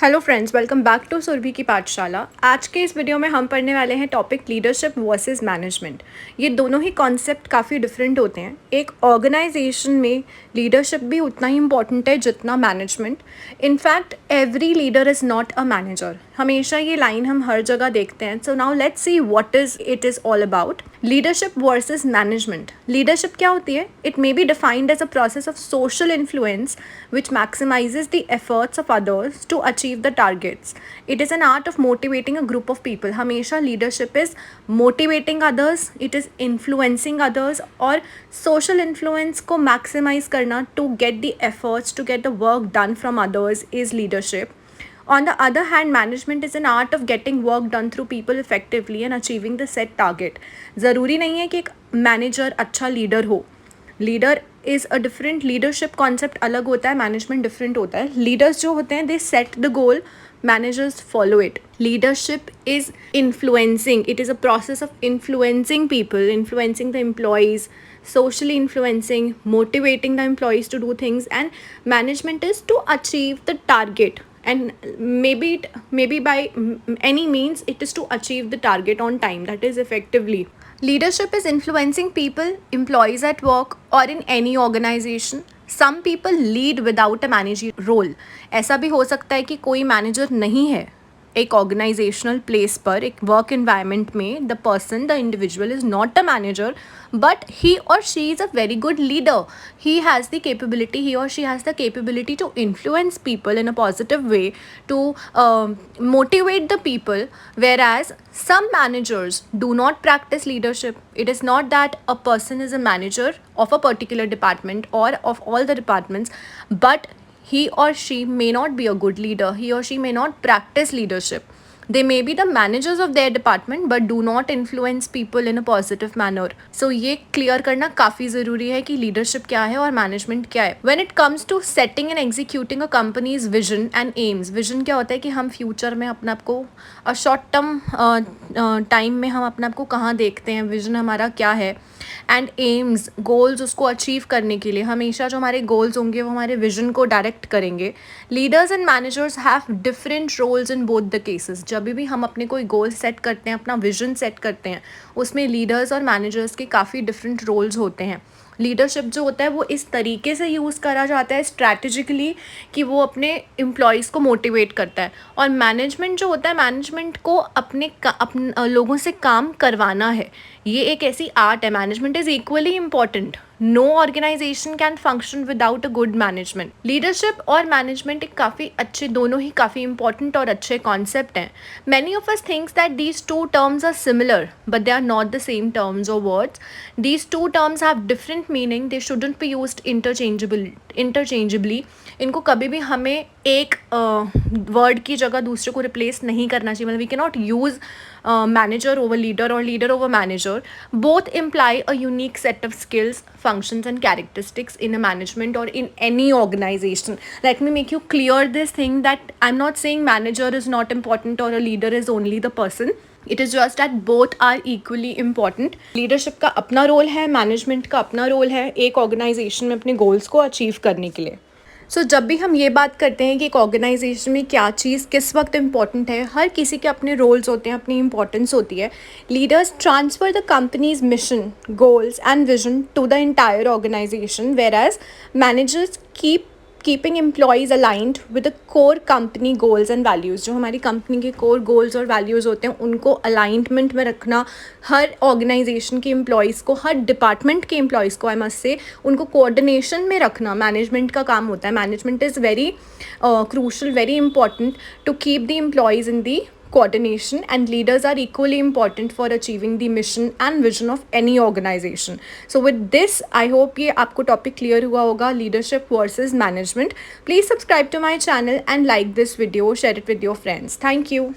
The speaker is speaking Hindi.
Hello friends, welcome back to Surabhi की पाठशाला। आज के इस वीडियो में हम पढ़ने वाले हैं टॉपिक लीडरशिप वर्सेस मैनेजमेंट। ये दोनों ही कॉन्सेप्ट काफ़ी डिफरेंट होते हैं। एक ऑर्गेनाइजेशन में लीडरशिप भी उतना ही इम्पॉर्टेंट है जितना management. In fact every leader is not a manager. हमेशा ये लाइन हम हर जगह देखते हैं। So now let's see what is all about leadership versus management. Leadership क्या होती है? It may be defined as a process of social influence which maximizes the efforts of others to achieve the targets. It is an art of motivating a group of people. हमेशा leadership is motivating others, it is influencing others और social influence को maximize करना to get the efforts, to get the work done from others is leadership. On the other hand, management is an art of getting work done through people effectively and achieving the set target. ज़रूरी नहीं है कि एक मैनेजर अच्छा लीडर हो। Leader is a different, leadership concept अलग होता है, मैनेजमेंट डिफरेंट होता है। लीडर्स जो होते हैं they set the goal, managers follow it. Leadership is influencing. It is a process of influencing people, influencing the employees, socially influencing, motivating the employees to do things, and management is to achieve the target. And maybe by any means it is to achieve the target on time, that is effectively. Leadership is influencing people, employees at work or in any organization. Some people lead without a managerial role. ऐसा भी हो सकता है कि कोई मैनेजर नहीं है एक ऑर्गेनाइजेशनल प्लेस पर, एक वर्क इन्वायरमेंट में the person, the individual is not a manager but he और she is a very good leader. He has the capability, he or she has the capability to influence people in a positive way, to motivate the people, whereas some managers do not practice leadership. It is not that a person is a manager of a particular department or of all the departments, but he or she may not be a good leader. He or she may not practice leadership. They may be the managers of their department but do not influence people in a positive manner. So ये clear करना काफ़ी ज़रूरी है कि leadership क्या है और management क्या है. When it comes to setting and executing a company's vision and aims, vision क्या होता है कि हम future में अपने आप को short term time में हम अपने आप को कहाँ देखते हैं, vision हमारा क्या है, एंड एम्स, गोल्स, उसको अचीव करने के लिए हमेशा जो हमारे गोल्स होंगे वो हमारे विजन को डायरेक्ट करेंगे. Leaders and managers have different roles in both the cases. जब भी हम अपने कोई गोल सेट करते हैं, अपना विजन सेट करते हैं, उसमें लीडर्स और मैनेजर्स के काफ़ी डिफरेंट रोल्स होते हैं. लीडरशिप जो होता है वो इस तरीके से यूज़ करा जाता है स्ट्रैटेजिकली कि वो अपने एम्प्लॉयज़ को मोटिवेट करता है. और मैनेजमेंट जो होता है, मैनेजमेंट को अपने लोगों से काम करवाना है. ये एक ऐसी आर्ट है. Management is equally important. No organization can function without a good management. Leadership और मैनेजमेंट एक काफ़ी अच्छे, दोनों ही काफ़ी इंपॉर्टेंट और अच्छे कॉन्सेप्ट हैं. Many of us thinks that these two terms are similar but they are not the same terms और words. These two terms have different meaning. They shouldn't be used interchangeably. इनको कभी भी हमें एक वर्ड की जगह दूसरे को रिप्लेस नहीं करना चाहिए. मतलब we can not use manager over leader or leader over manager. Both imply a unique set of skills, functions and characteristics in a management or in any organization. Let me make you clear this thing that I'm not saying manager is not important or a leader is only the person. It is just that both are equally important. Leadership का अपना रोल है, मैनेजमेंट का अपना रोल है एक ऑर्गेनाइजेशन में अपने गोल्स को अचीव करने के लिए. सो जब भी हम ये बात करते हैं कि एक ऑर्गेनाइजेशन में क्या चीज़ किस वक्त इम्पॉर्टेंट है, हर किसी के अपने रोल्स होते हैं, अपनी इंपॉर्टेंस होती है. Leaders transfer the company's mission, goals and vision to the entire organization, where as managers keeping employees aligned with the core company goals and values. जो हमारी कंपनी के कोर गोल्स और वैल्यूज़ होते हैं उनको अलाइनमेंट में रखना. हर ऑर्गेनाइजेशन के एम्प्लॉयज़ को, हर डिपार्टमेंट के एम्प्लॉयज़ को, आई मस्ट से, उनको कोऑर्डिनेशन में रखना मैनेजमेंट का काम होता है. Management is very crucial, very important to keep the employees in the coordination, and leaders are equally important for achieving the mission and vision of any organization. So with this, I hope ये आपको topic clear हुआ होगा, leadership versus management. Please subscribe to my channel and like this video, share it with your friends. Thank you.